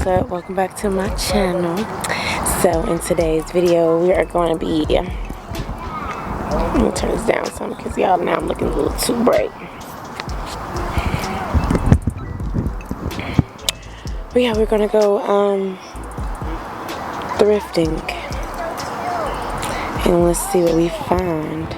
So welcome back to my channel. So in today's video we are going to be let me turn this down some because y'all now I'm looking a little too bright. But yeah, we're gonna go thrifting and let's see what we find.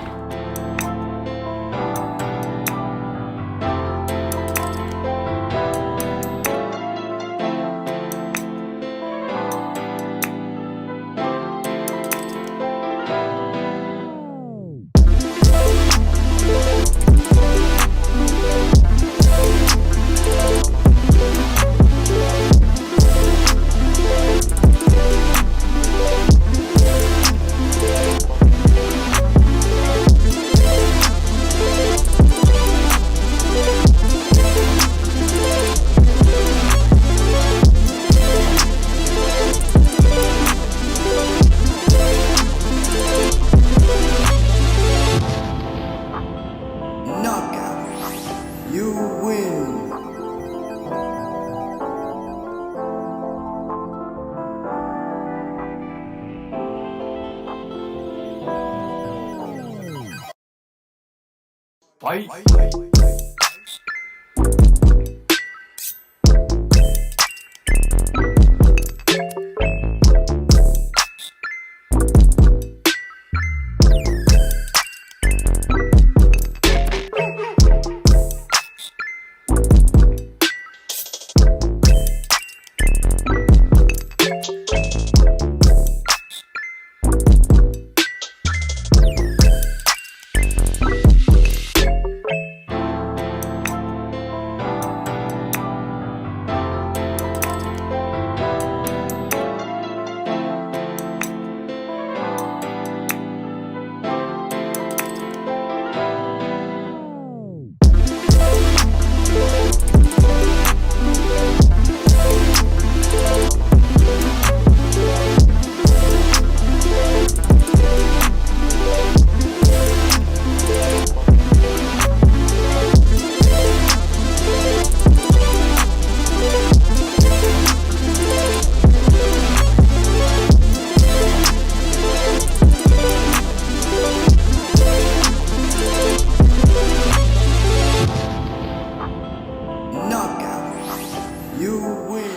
Fight.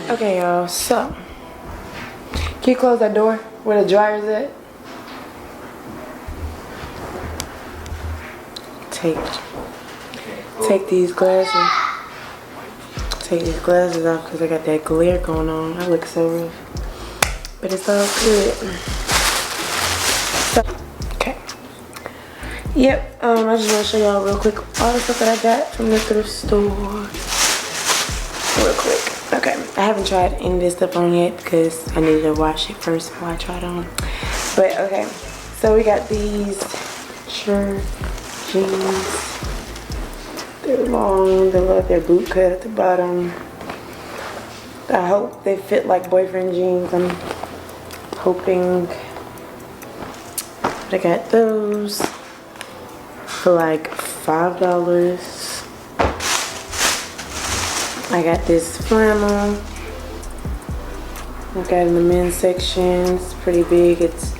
Okay, y'all, so can you close that door where the dryer's at? Take these glasses. Take these glasses off because I got that glare going on. I look so rough. But it's all good. So, okay. Yep, I just want to show y'all real quick all the stuff that I got from the thrift store. Real quick. Okay, I haven't tried any of this stuff on yet because I needed to wash it first before I try it on. But okay, so we got these shirt jeans. They're long, they love their boot cut at the bottom. I hope they fit like boyfriend jeans. I'm hoping. I got those for like $5. I got this flannel. I got it in the men's section. It's pretty big. It's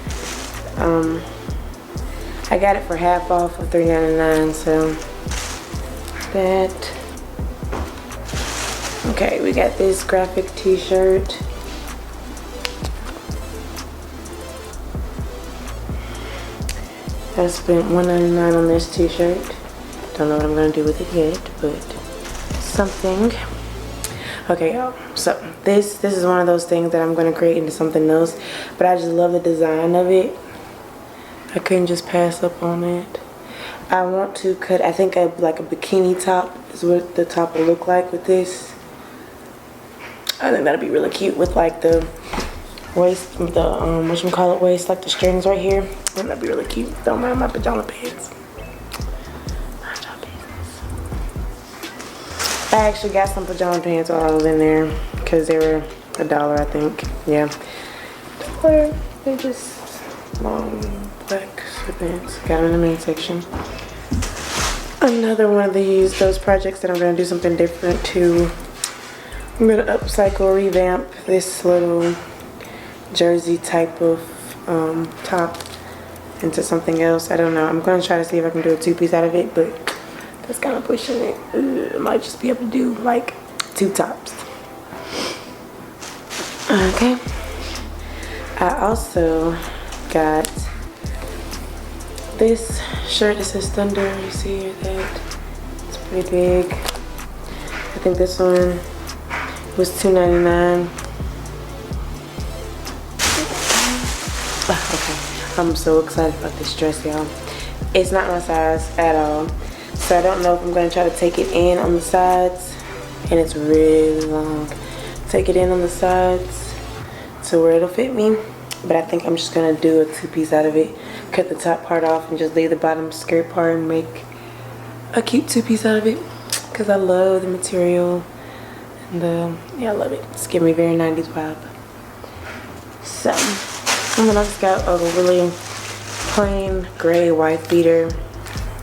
I got it for half off of $3.99, so that. Okay, we got this graphic t-shirt. I spent $1.99 on this t-shirt. Don't know what I'm gonna do with it yet, but something. Okay, y'all, so this is one of those things that I'm going to create into something else, but I just love the design of it. I couldn't just pass up on it. I want to cut, I think like a bikini top is what the top will look like with this. I think that'll be really cute with like the waist, the whatchamacallit waist, like the strings right here. I think that'd be really cute. Don't mind my pajama pants. I actually got some pajama pants while I was in there because they were $1, I think. Yeah. They're just long black sweatpants. Got them in the men's section. Another one of those projects that I'm gonna do something different to. I'm gonna upcycle, revamp this little jersey type of top into something else. I don't know. I'm gonna try to see if I can do a two-piece out of it, but that's kind of pushing it. I might just be able to do like 2 tops. Okay. I also got this shirt that says Thunder. You see here that? It's pretty big. I think this one was $2.99. Okay. I'm so excited about this dress, y'all. It's not my size at all. So I don't know if I'm going to try to take it in on the sides. And it's really long. Take it in on the sides to where it'll fit me. But I think I'm just going to do a 2-piece out of it. Cut the top part off and just leave the bottom skirt part and make a cute 2-piece out of it. Because I love the material. And yeah, I love it. It's giving me very 90s vibe. So, and then I just got a really plain gray wife beater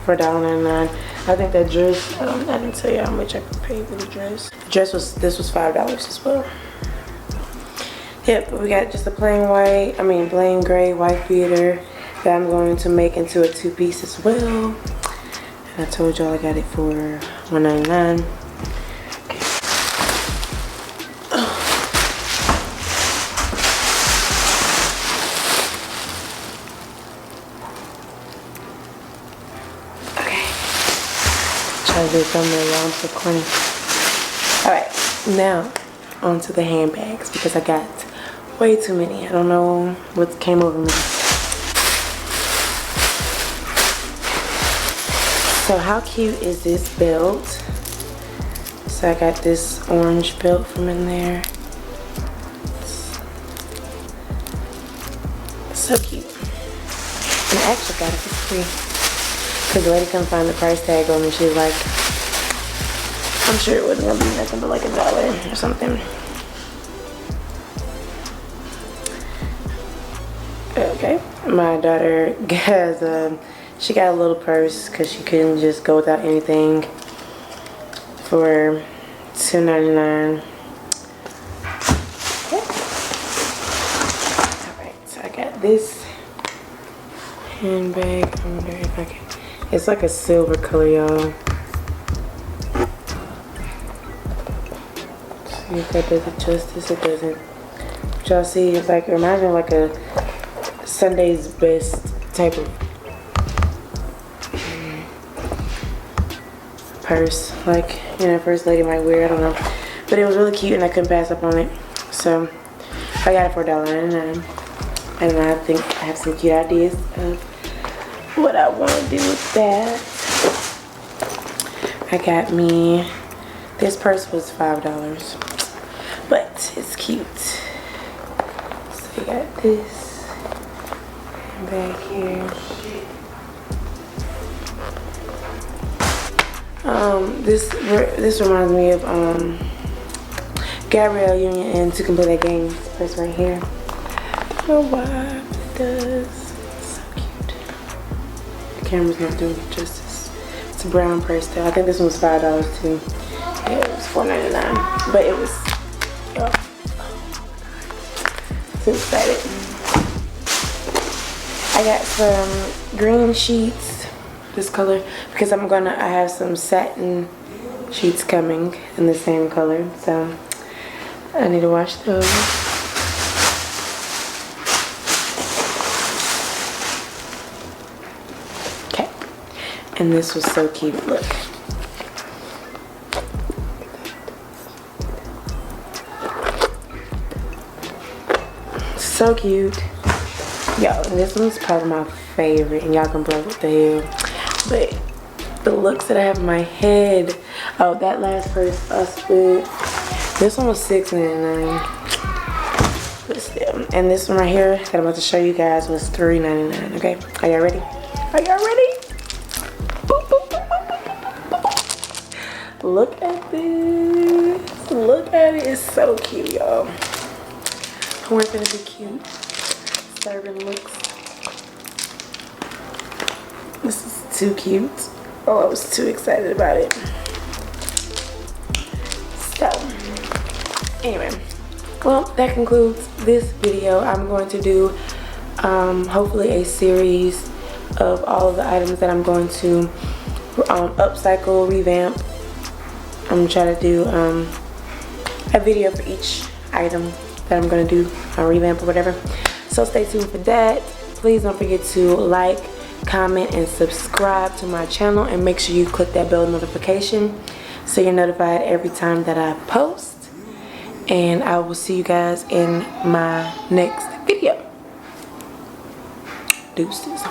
for $1.99. I think that dress, I didn't tell you how much I paid for the dress. The dress this was $5 as well. Yep, we got just a plain gray wife beater that I'm going to make into a 2-piece as well. And I told y'all I got it for $1.99. Okay. Try to do something around so corny. Alright, now onto the handbags because I got way too many. I don't know what came over me. So how cute is this belt? So I got this orange belt from in there. So cute. And I actually got it for free. Because the lady couldn't find the price tag on me. She was like, I'm sure it wasn't going to be nothing but like $1 or something. Okay. My daughter has she got a little purse because she couldn't just go without anything for $2.99. Alright, so I got this handbag. I wonder if I can. It's like a silver color, y'all. See if that does it justice. It doesn't. But y'all see, it's like, it reminds me of like a Sunday's Best type of purse. Like, you know, First Lady might wear, I don't know. But it was really cute and I couldn't pass up on it. So, I got it for $1.99. And I think I have some cute ideas of what I want to do with that. I got me, this purse was $5, but it's cute. So you got this bag here. This reminds me of Gabrielle Union and To Complete That Game. This purse right here. I don't know why, but it does. Camera's not doing it justice. It's a brown purse though. I think this one was $5 too. Yeah, it was $4.99. But it was, so excited. I got some green sheets, this color, because I have some satin sheets coming in the same color. So I need to wash those. And this was so cute, look. So cute. Yo, and this one's probably my favorite, and y'all can blow what the hell. But the looks that I have in my head, oh, that last purse I spent, this one was $6.99. But still, and this one right here that I'm about to show you guys was $3.99, okay? Are y'all ready? Are y'all ready? Look at this. Look at it. It's so cute, y'all. I want it to be cute. Serving looks. too cute. Oh, I was too excited about it. So, anyway, well, that concludes this video. I'm going to do hopefully a series of all of the items that I'm going to upcycle, revamp. I'm gonna try to do a video for each item that I'm gonna do a revamp or whatever. So stay tuned for that. Please don't forget to like, comment, and subscribe to my channel, and make sure you click that bell notification so you're notified every time that I post. And I will see you guys in my next video. Deuces.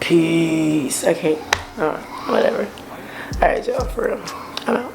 Peace. Okay. Whatever. Alright, y'all, for real. I'm out.